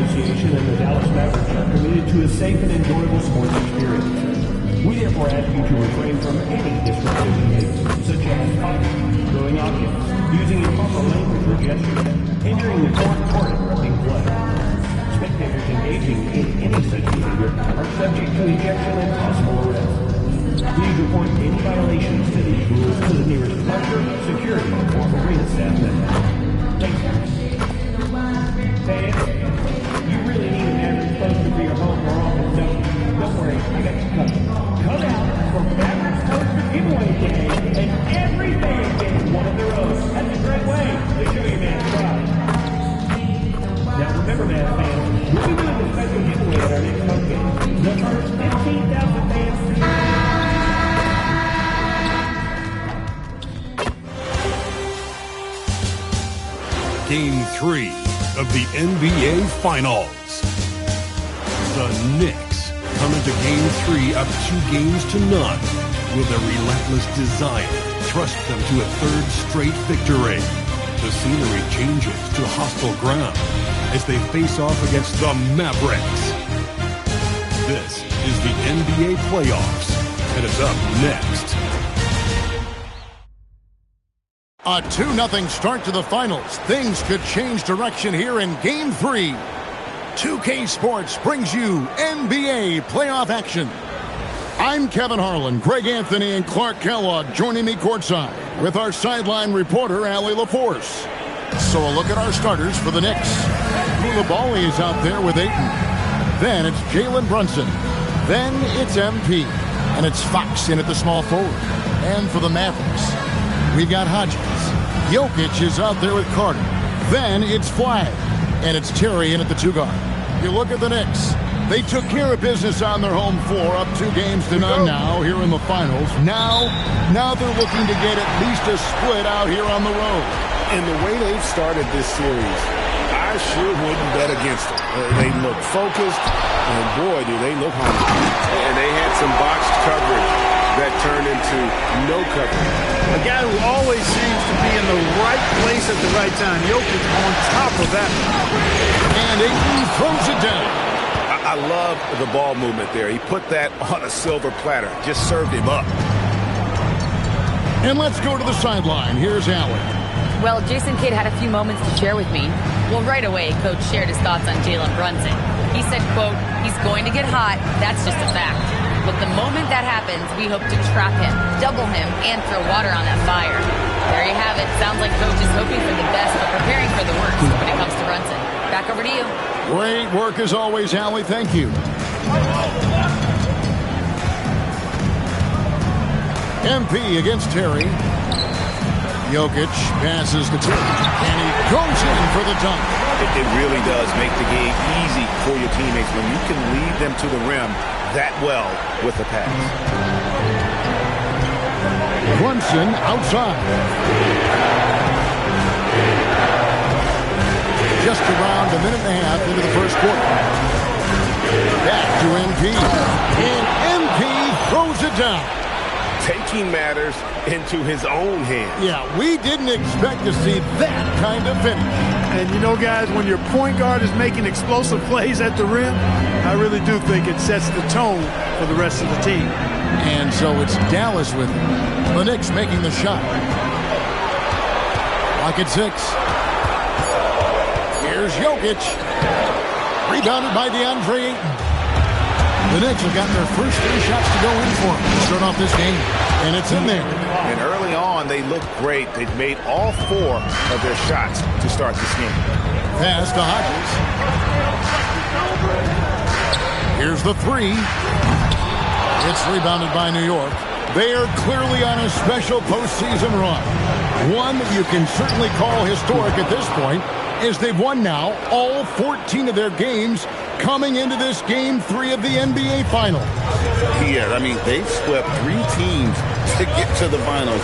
Association and the Dallas Mavericks are committed to a safe and enjoyable sports experience. We therefore ask you to refrain from any disruptive behavior, such as talking, throwing objects, using improper language or gestures, entering the court interrupting play. Spectators engaging in any such behavior are subject to ejection and possible arrest. Please report any violations to these rules to the nearest usher, security, or arena staff member. Thank you. Fans, you really need an Mavericks poster for your home or office, don't you? Don't worry, I got you covered. Come out for Mavericks Poster Giveaway Day, and every fan gets one of their own. That's a great way to show your man's pride. Now remember, Mavs fans, we'll be doing a special giveaway at our next home game. The first 15,000 fans to Game 3 of the NBA Finals. The Knicks come into Game 3 up 2-0. Will their relentless desire thrust them to a third straight victory? The scenery changes to hostile ground as they face off against the Mavericks. This is the NBA Playoffs, and it's up next. A 2-0 start to the finals. Things could change direction here in Game 3. 2K Sports brings you NBA playoff action. I'm Kevin Harlan, Greg Anthony, and Clark Kellogg joining me courtside with our sideline reporter, Allie LaForce. So a look at our starters for the Knicks. Koulibaly is out there with Ayton. Then it's Jalen Brunson. Then it's MP. And it's Fox in at the small forward. And for the Mavericks, we've got Hodges. Jokic is out there with Carter. Then it's Flagg. And it's Terry in at the 2-guard. You look at the Knicks. They took care of business on their home floor, up 2-0 now here in the finals. Now they're looking to get at least a split out here on the road. And the way they've started this series, I sure wouldn't bet against them. They look focused, and boy, do they look hungry. And they had some boxed coverage that turned into no coverage. A guy who always seems to be in the right place at the right time. Jokic on top of that. And Ayton throws it down. I love the ball movement there. He put that on a silver platter. Just served him up. And let's go to the sideline. Here's Allen. Well, Jason Kidd had a few moments to share with me. Well, right away, Coach shared his thoughts on Jalen Brunson. He said, quote, he's going to get hot. That's just a fact. But the moment that happens, we hope to trap him, double him, and throw water on that fire. There you have it. Sounds like Coach is hoping for the best, but preparing for the worst when it comes to Brunson. Back over to you. Great work as always, Allie. Thank you. MP against Terry. Jokic passes to Terry, and he goes in for the dunk. It really does make the game easy for your teammates when you can lead them to the rim that well with the pass. Brunson outside. Just around a minute and a half into the first quarter. Back to MP. And MP throws it down. Taking matters into his own hands. Yeah, we didn't expect to see that kind of finish. And you know, guys, when your point guard is making explosive plays at the rim, I really do think it sets the tone for the rest of the team. And so it's Dallas with it. The Knicks making the shot. Clock at 6. Here's Jokic. Rebounded by DeAndre Ayton. The Knicks have gotten their first 3 shots to go in for them to start off this game. And it's in there. And early on, they looked great. They've made all 4 of their shots to start this game. Pass to Hodges. Here's the 3. It's rebounded by New York. They are clearly on a special postseason run. One that you can certainly call historic at this point, as they've won now all 14 of their games coming into this Game 3 of the NBA Finals. Yeah, I mean, they've swept 3 teams to get to the finals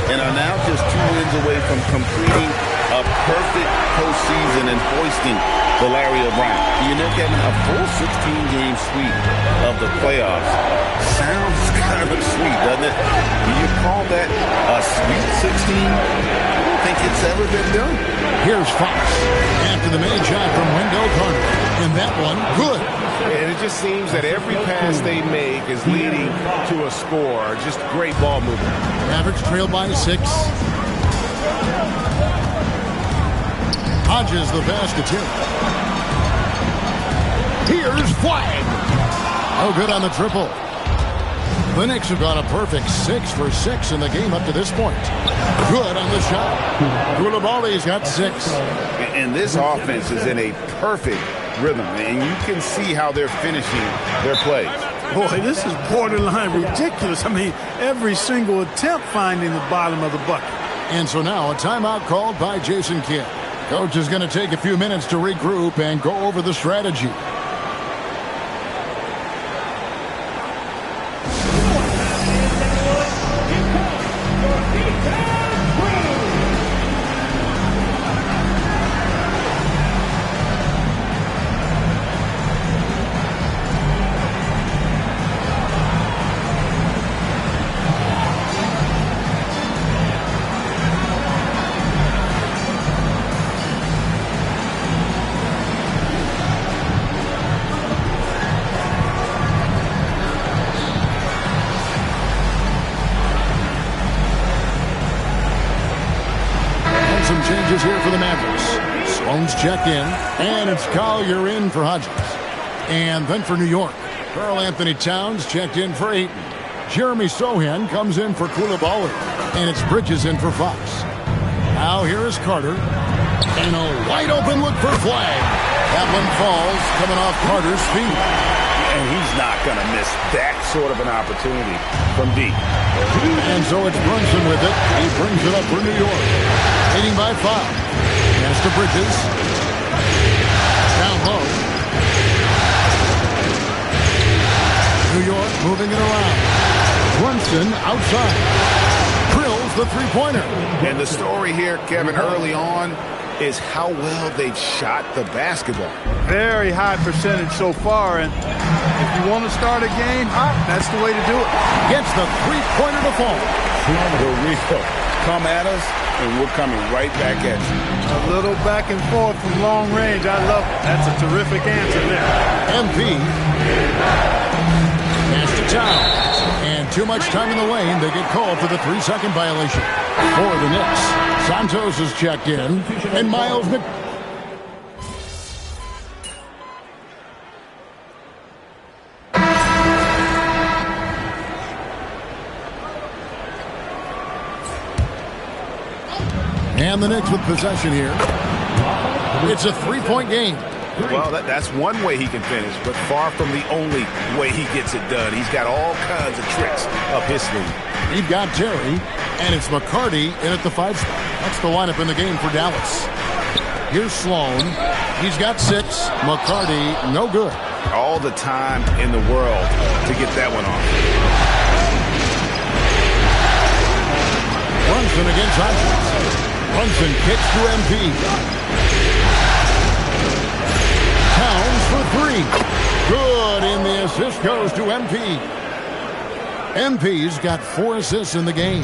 and are now just 2 wins away from completing a perfect postseason and hoisting the Larry O'Brien. You know, Kevin, a full 16-game sweep of the playoffs sounds kind of sweet, doesn't it? Do you call that a Sweet 16? I don't think it's ever been done. Here's Fox after the made shot from Wendell Carter. And that one, good. And it just seems that every pass they make is leading to a score. Just great ball movement. Mavericks trail by 6. Hodges the pass to Tim. Here's Flag. No good on the triple. The Knicks have gone a perfect 6 for 6 in the game up to this point. Good on the shot. Koulibaly's got 6. And this offense is in a perfect rhythm, and you can see how they're finishing their plays. Boy, this is borderline ridiculous. I mean, every single attempt finding the bottom of the bucket. And so now a timeout called by Jason Kidd. Coach is going to take a few minutes to regroup and go over the strategy. Some changes here for the Mavericks. Sloan's checked in, and it's Collier in for Hodges. And then for New York, Karl Anthony Towns checked in for Ayton. Jeremy Sohan comes in for Koulibaly, and it's Bridges in for Fox. Now here is Carter, and a wide open look for Flag. That one falls, coming off Carter's feet. And he's not going to miss that sort of an opportunity from deep. And so it's Brunson with it. He brings it up for New York. Leading by 5. Pass to Bridges. Down low. New York moving it around. Brunson outside. Drills the three-pointer. And the story here, Kevin, early on is how well they've shot the basketball. Very high percentage so far, and if you want to start a game hot, that's the way to do it. Gets the three-pointer to fall. We'll come at us, and we're coming right back at you. A little back and forth from long range. I love it. That's a terrific answer there. MP. Pass to Towns. And too much time in the lane. They get called for the 3-second violation. For the Knicks, Santos is checked in. And Miles Mc... And the Knicks with possession here. It's a 3-point game. Well, that's one way he can finish, but far from the only way he gets it done. He's got all kinds of tricks up his sleeve. You've got Terry, and it's McCarty in at the 5 spot. That's the lineup in the game for Dallas. Here's Sloan. He's got 6. McCarty, no good. All the time in the world to get that one off. Brunson against Hodges. Brunson kicks to MP. Towns for 3. Good, and the assist goes to MP. MP's got 4 assists in the game.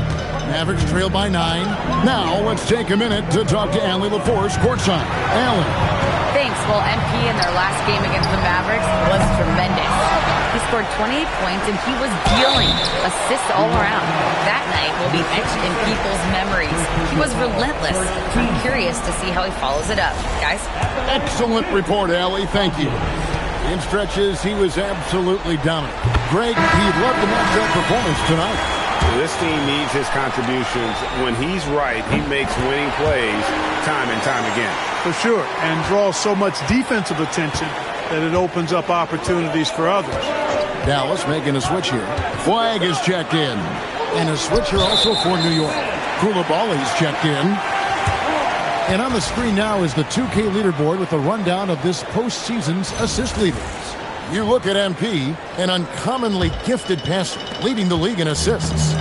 Mavericks trail by 9. Now let's take a minute to talk to Allie LaForce courtside. Allie. Thanks. Well, MP in their last game against the Mavericks was tremendous. He scored 28 points, and he was dealing assists all around. That night will be etched in people's memories. He was relentless. I'm curious to see how he follows it up. Guys? Excellent report, Allie. Thank you. In stretches, he was absolutely dominant. Greg, he'd love to match that performance tonight. This team needs his contributions. When he's right, he makes winning plays time and time again. For sure, and draws so much defensive attention that it opens up opportunities for others. Dallas making a switch here. Flag is checked in. And a switch here also for New York. Koulibaly's checked in. And on the screen now is the 2K leaderboard with a rundown of this postseason's assist leaders. You look at MP, an uncommonly gifted passer, leading the league in assists.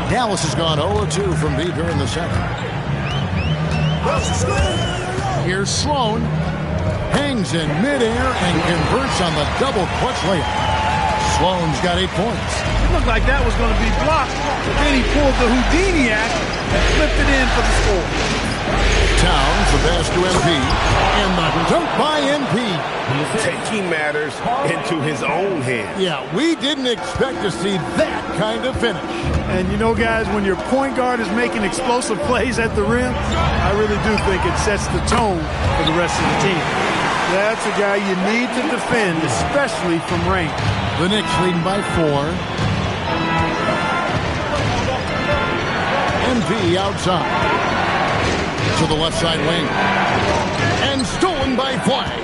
Dallas has gone 0-2 from deep here in the second. Here's Sloan. Hangs in midair and converts on the double clutch layup. Sloan's got 8 points. It looked like that was going to be blocked, but then he pulled the Houdini act Lifted in for the score. Towns, the pass to MP, and the dunk by MP. Taking matters into his own hands. Yeah, we didn't expect to see that kind of finish. And you know, guys, when your point guard is making explosive plays at the rim, I really do think it sets the tone for the rest of the team. That's a guy you need to defend, especially from range. The Knicks leading by 4. MP outside. To the left side wing. And stolen by Flag.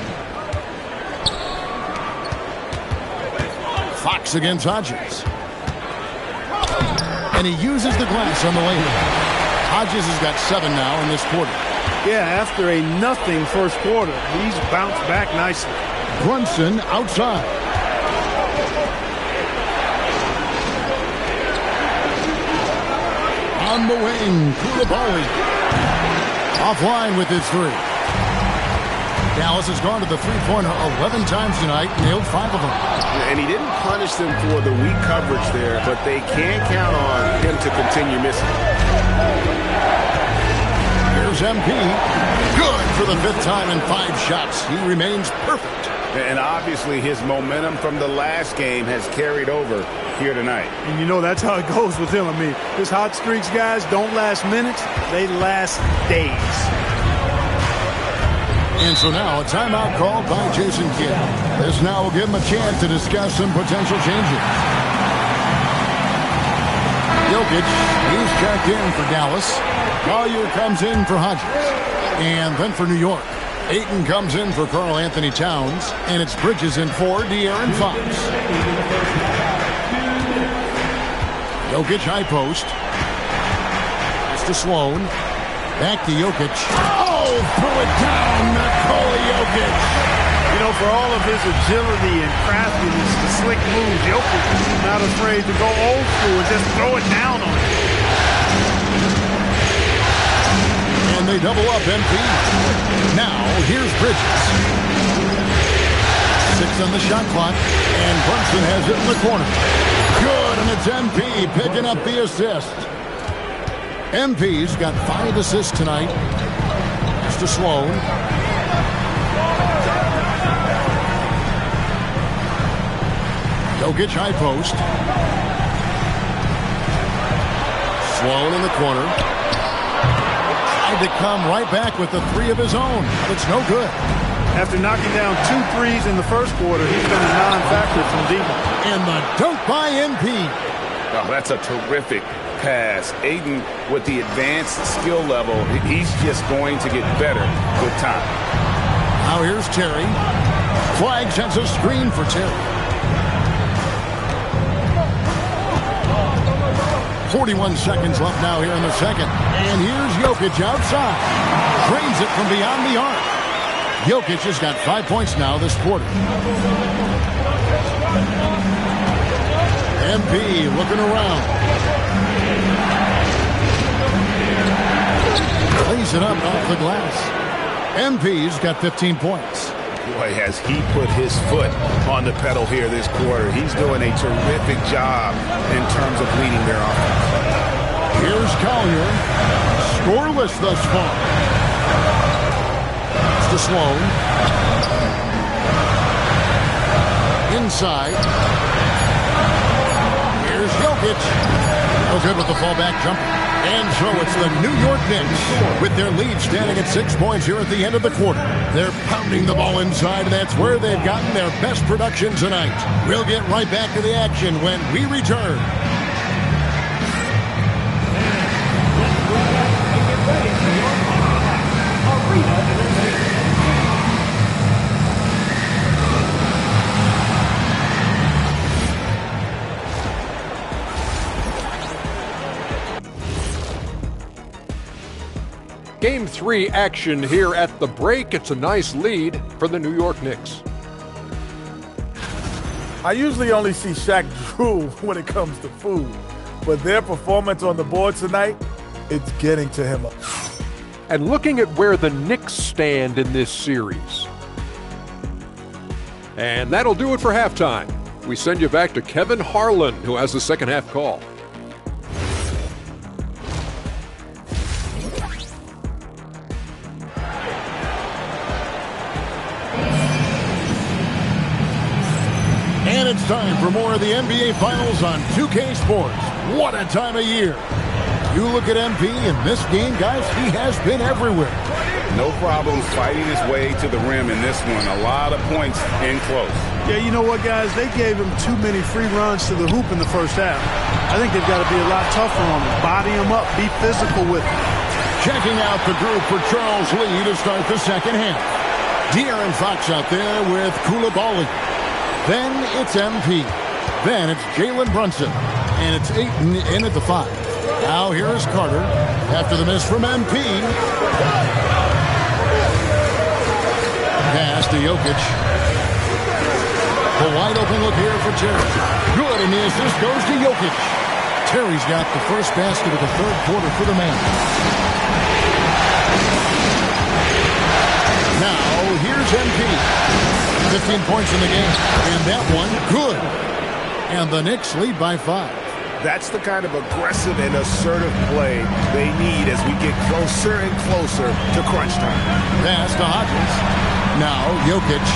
Fox against Hodges. And he uses the glass on the layup. Hodges has got 7 now in this quarter. Yeah, after a nothing first quarter, he's bounced back nicely. Brunson outside. On the wing, Koulibaly. Offline with his 3. Dallas has gone to the three-pointer 11 times tonight, nailed 5 of them. And he didn't punish them for the weak coverage there, but they can count on him to continue missing. Here's MP. Good for the 5th time in 5 shots. He remains perfect. And obviously his momentum from the last game has carried over here tonight. And you know that's how it goes with him. I mean, his hot streaks, guys, don't last minutes. They last days. And so now a timeout called by Jason Kidd. This now will give him a chance to discuss some potential changes. Jokic, he's checked in for Dallas. Collier comes in for Hodges. And then for New York, Ayton comes in for Karl Anthony Towns. And it's Bridges in for De'Aaron Fox. Jokic high post. Pass to Sloan. Back to Jokic. Oh, threw it down, Nikola Jokic. You know, for all of his agility and craftiness, the slick moves, Jokic is not afraid to go old school and just throw it down on him. And they double up MP. Now, here's Bridges. 6 on the shot clock, and Brunson has it in the corner. Good, and it's MP picking up the assist. MP's got 5 assists tonight. Pass to Sloan. Jokic high post. Sloan in the corner. Tried to come right back with the 3 of his own, but it's no good. After knocking down 2 threes in the first quarter, he's been a non-factor from deep. And the dunk by MP. Oh, that's a terrific pass. Ayton, with the advanced skill level, he's just going to get better with time. Now here's Terry. Flag sends a screen for Terry. 41 seconds left now here in the second. And here's Jokic outside. Drains it from beyond the arc. Jokic has got 5 points now this quarter. MP looking around. Lays it up off the glass. MP's got 15 points. Boy, has he put his foot on the pedal here this quarter. He's doing a terrific job in terms of leading their offense. Here's Collier. Scoreless thus far. It's to Sloan. Inside. Here's Jokic. No good with the fallback jumper. And so it's the New York Knicks with their lead standing at 6 points here at the end of the quarter. They're pounding the ball inside, and that's where they've gotten their best production tonight. We'll get right back to the action when we return. Game 3 action here at the break. It's a nice lead for the New York Knicks. I usually only see Shaq drool when it comes to food, but their performance on the board tonight, it's getting to him. And looking at where the Knicks stand in this series. And that'll do it for halftime. We send you back to Kevin Harlan, who has the second half call. And it's time for more of the NBA Finals on 2K Sports. What a time of year. You look at MP in this game, guys, he has been everywhere. No problems fighting his way to the rim in this one. A lot of points in close. Yeah, you know what, guys? They gave him too many free runs to the hoop in the first half. I think they've got to be a lot tougher on him. Body him up. Be physical with him. Checking out the group for Charles Lee to start the second half. De'Aaron Fox out there with Koulibaly. Then it's MP. Then it's Jalen Brunson. And it's Ayton in at the 5. Now here is Carter after the miss from MP. Pass to Jokic. The wide open look here for Terry. Good, and the assist goes to Jokic. Terry's got the first basket of the third quarter for the man. Now here's MP. 15 points in the game. And that one, good. And the Knicks lead by 5. That's the kind of aggressive and assertive play they need as we get closer and closer to crunch time. Pass to Hodges. Now Jokic.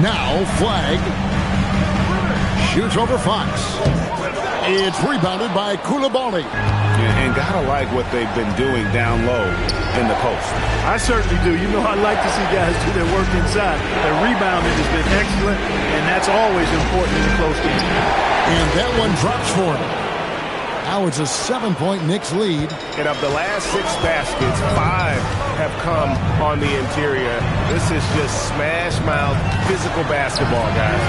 Now Flag. Shoots over Fox. It's rebounded by Koulibaly. And gotta like what they've been doing down low in the post. I certainly do. You know, I like to see guys do their work inside. Their rebounding has been excellent, and that's always important in a close game. And that one drops for him. Now it's a 7-point Knicks lead. And of the last 6 baskets, 5 have come on the interior. This is just smash-mouth physical basketball, guys.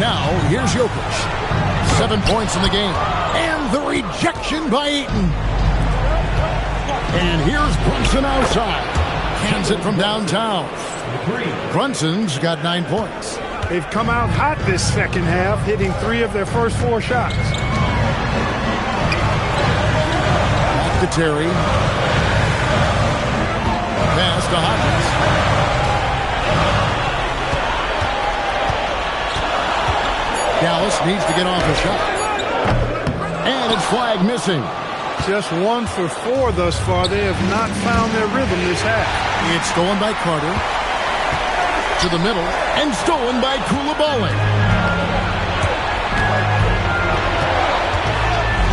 Now here's Jokic. 7 points in the game. And the rejection by Ayton. And here's Brunson outside. Hands it from downtown. Brunson's got 9 points. They've come out hot this second half, hitting 3 of their first 4 shots. Back to Terry. Pass to Hodges. Dallas needs to get off a shot. And it's Flag missing. Just 1 for 4 thus far. They have not found their rhythm this half. It's stolen by Carter. To the middle. And stolen by Koulibaly.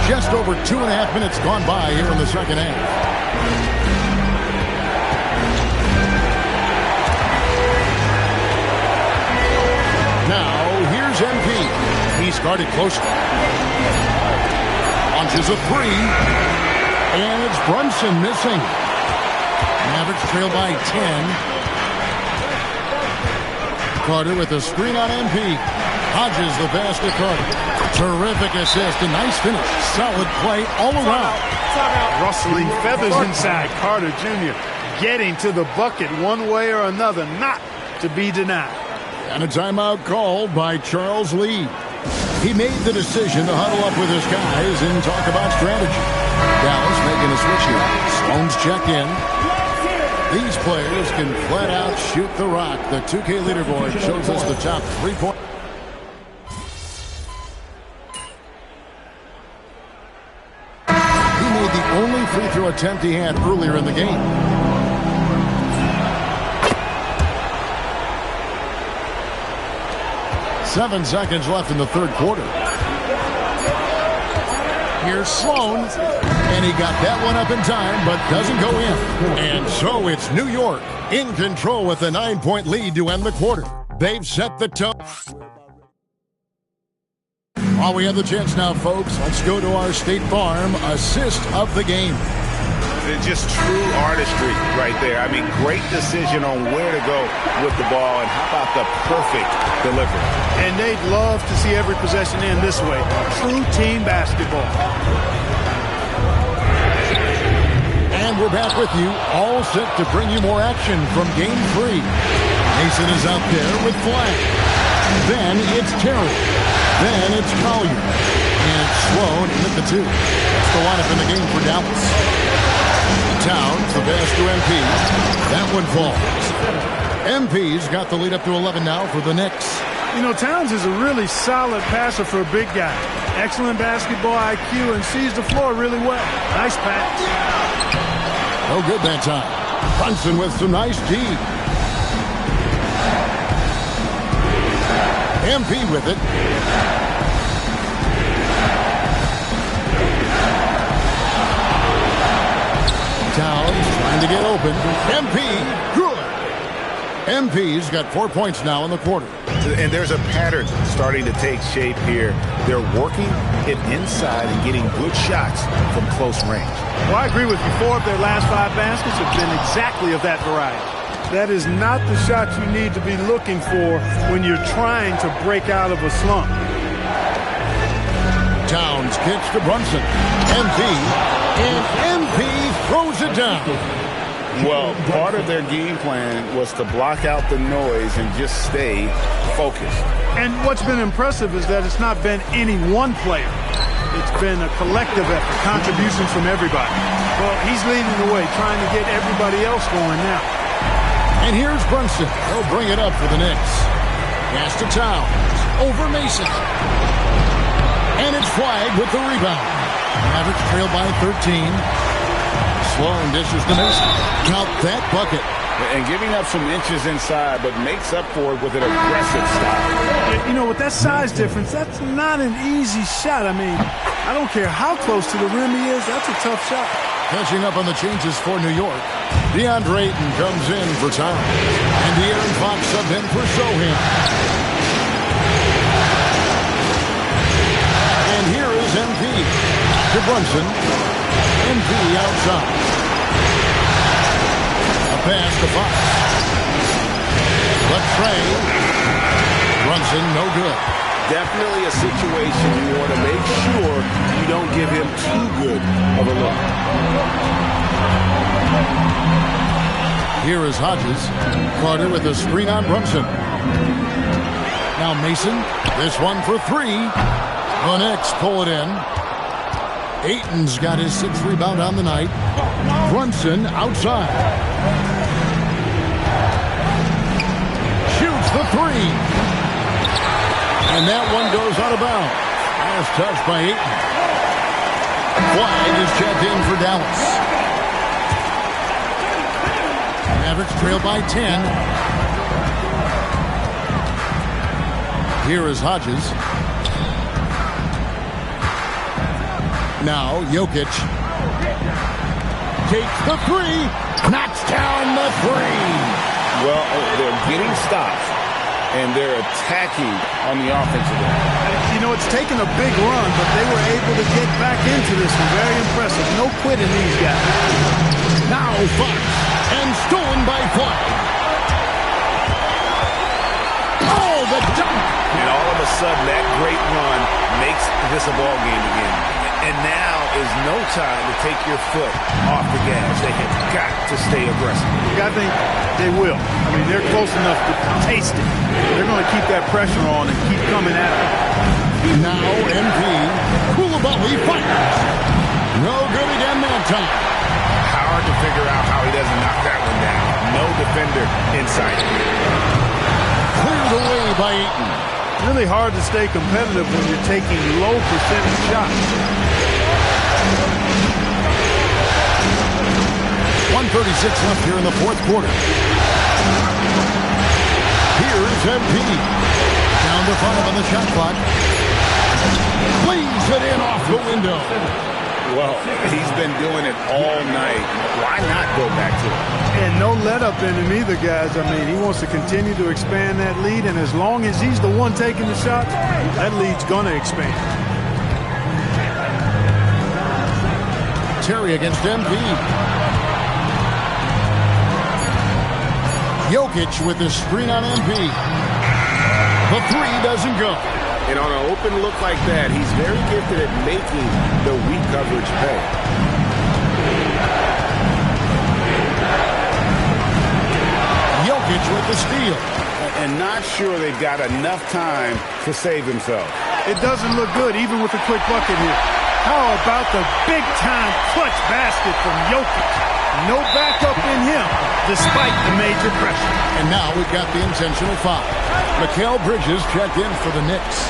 Just over 2.5 minutes gone by here in the second half. Now, here's MP. He's guarded closely. Launches a 3. And it's Brunson missing. Mavericks trail by 10. Carter with a screen on MP. Hodges the pass to Carter. Terrific assist. A nice finish. Solid play all around. Rustling feathers inside. Carter Jr. getting to the bucket one way or another. Not to be denied. And a timeout called by Charles Lee. He made the decision to huddle up with his guys and talk about strategy. Dallas making a switch here. Stones check in. These players can flat out shoot the rock. The 2K leaderboard shows us the top 3-point. He made the only free throw attempt he had earlier in the game. Seven seconds left in the third quarter. Here's Sloan, and he got that one up in time, but doesn't go in. And so it's New York in control with a 9-point lead to end the quarter. They've set the tone. While we have the chance now, folks, let's go to our State Farm assist of the game. It's just true artistry right there. I mean, great decision on where to go with the ball, and how about the perfect delivery. And they'd love to see every possession end this way. True team basketball. And we're back with you, all set to bring you more action from Game 3. Mason is out there with Flag. Then it's Terry. Then it's Collier. And it's Sloan in at the 2. That's the lineup in the game for Dallas. Towns, the pass to MP. That one falls. MP's got the lead up to 11 now for the Knicks. You know, Towns is a really solid passer for a big guy. Excellent basketball IQ and sees the floor really well. Nice pass. No good that time. Brunson with some nice D. MP with it. Towns trying to get open. MP, good. MP's got 4 points now in the quarter. And there's a pattern starting to take shape here. They're working it inside and getting good shots from close range. Well, I agree with you. 4 of their last 5 baskets have been exactly of that variety. That is not the shot you need to be looking for when you're trying to break out of a slump. Towns kicks to Brunson. MP, and MP throws it down. Well, part of their game plan was to block out the noise and just stay focused. And what's been impressive is that it's not been any one player. It's been a collective effort, contributions from everybody. Well, he's leading the way, trying to get everybody else going now. And here's Brunson. He'll bring it up for the Knicks. Pass to Towns. Over Mason. And it's flagged with the rebound. Mavericks trail by 13. Sloan dishes to Mason. Count that bucket. And giving up some inches inside, but makes up for it with an aggressive style. You know, with that size difference, that's not an easy shot. I mean, I don't care how close to the rim he is. That's a tough shot. Catching up on the changes for New York. DeAndre Ayton comes in for Towns. And De'Aaron Fox subbed in for Sohan. And here is MP. To Brunson. MP outside. A pass to Fox. But Trey. Brunson no good. Definitely a situation you want to make sure you don't give him too good of a look. Here is Hodges. Carter with a screen on Brunson. Now Mason. This one for 3. The Knicks pull it in. Ayton's got his 6th rebound on the night. Brunson outside. Shoots the 3. And that one goes out of bounds. Last touch by Ayton. Flag is checked in for Dallas. Mavericks trail by 10. Here is Hodges. Now Jokic takes the 3. Knocks down the 3. Well, they're getting stops, and they're attacking on the offensive end. You know, it's taken a big run, but they were able to get back into this one. Very impressive. No quitting these guys. Now Fox, and stolen by Fly. Oh, the dunk! And all of a sudden, that great run makes this a ball game again. And now is no time to take your foot off the gas. They have got to stay aggressive. I think they will. I mean, they're close enough to taste it. They're going to keep that pressure on and keep coming at it. Now MP. Koulibaly fires. No good again that time. Hard to figure out how he doesn't knock that one down. No defender inside. Cleared away by Ayton. Really hard to stay competitive when you're taking low percentage shots. 1:36 left here in the 4th quarter. Here's MP. Down to 5 on the shot clock. Plays it in off the window. Well, he's been doing it all night. Why not go back to it? And no let up in him either, guys. I mean, he wants to continue to expand that lead, and as long as he's the one taking the shots, that lead's going to expand. Terry against MP. Jokic with the screen on MP. The 3 doesn't go. And on an open look like that, he's very gifted at making the weak coverage pay. Jokic with the steal. And not sure they've got enough time to save himself. It doesn't look good, even with a quick bucket here. How about the big-time clutch basket from Jokic? No backup in him, despite the major pressure. And now we've got the intentional foul. Mikal Bridges checked in for the Knicks.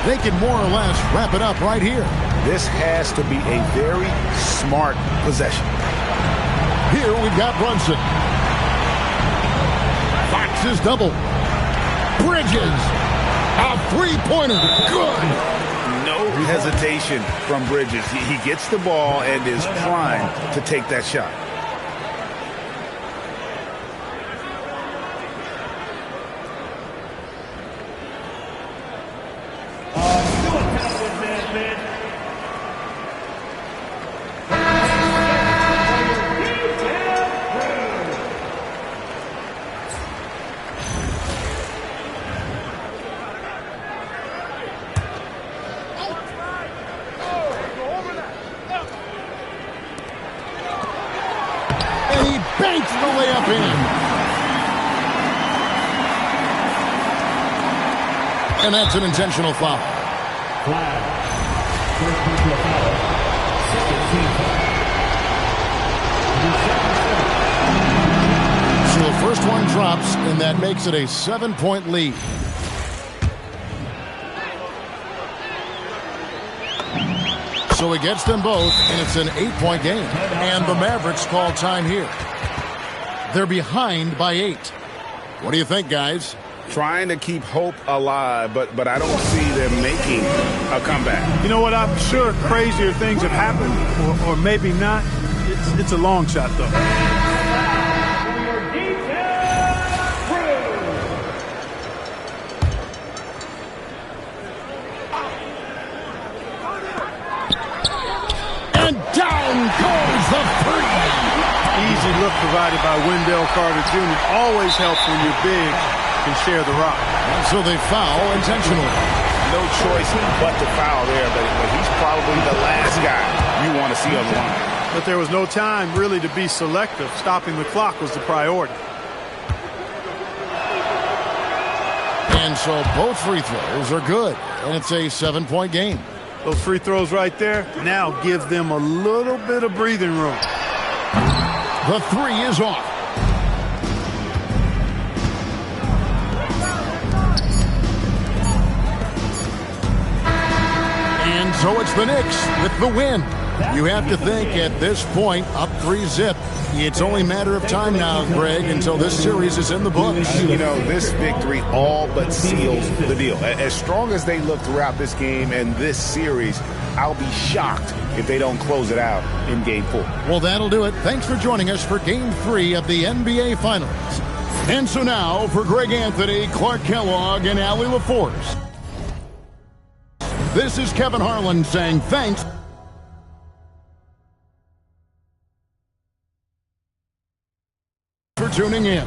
They can more or less wrap it up right here. This has to be a very smart possession. Here we've got Brunson. Fox is double. Bridges. A three-pointer. Good. No hesitation from Bridges. He gets the ball and is primed to take that shot. Banks the layup in. And that's an intentional foul. Flag. First personal foul. Second team foul. So the first one drops, and that makes it a 7-point lead. So he gets them both, and it's an 8-point game. And the Mavericks call time here. They're behind by 8. What do you think, guys? Trying to keep hope alive, but I don't see them making a comeback. You know what? I'm sure crazier things have happened, or maybe not. It's a long shot, though. And down goes the three. Easy look provided by Wendell Carter Jr. Always helps when you're big and share the rock. And so they foul intentionally. No choice but to foul there, but he's probably the last guy you want to see on the line. But there was no time really to be selective. Stopping the clock was the priority. And so both free throws are good. And it's a 7-point game. Those free throws right there now give them a little bit of breathing room. The three is off. And so it's the Knicks with the win. You have to think at this point, up 3-zip. It's only a matter of time now, Greg, until this series is in the books. You know, this victory all but seals the deal. As strong as they look throughout this game and this series, I'll be shocked if they don't close it out in Game 4. Well, that'll do it. Thanks for joining us for Game 3 of the NBA Finals. And so now, for Greg Anthony, Clark Kellogg, and Allie LaForce, this is Kevin Harlan saying thanks for tuning in.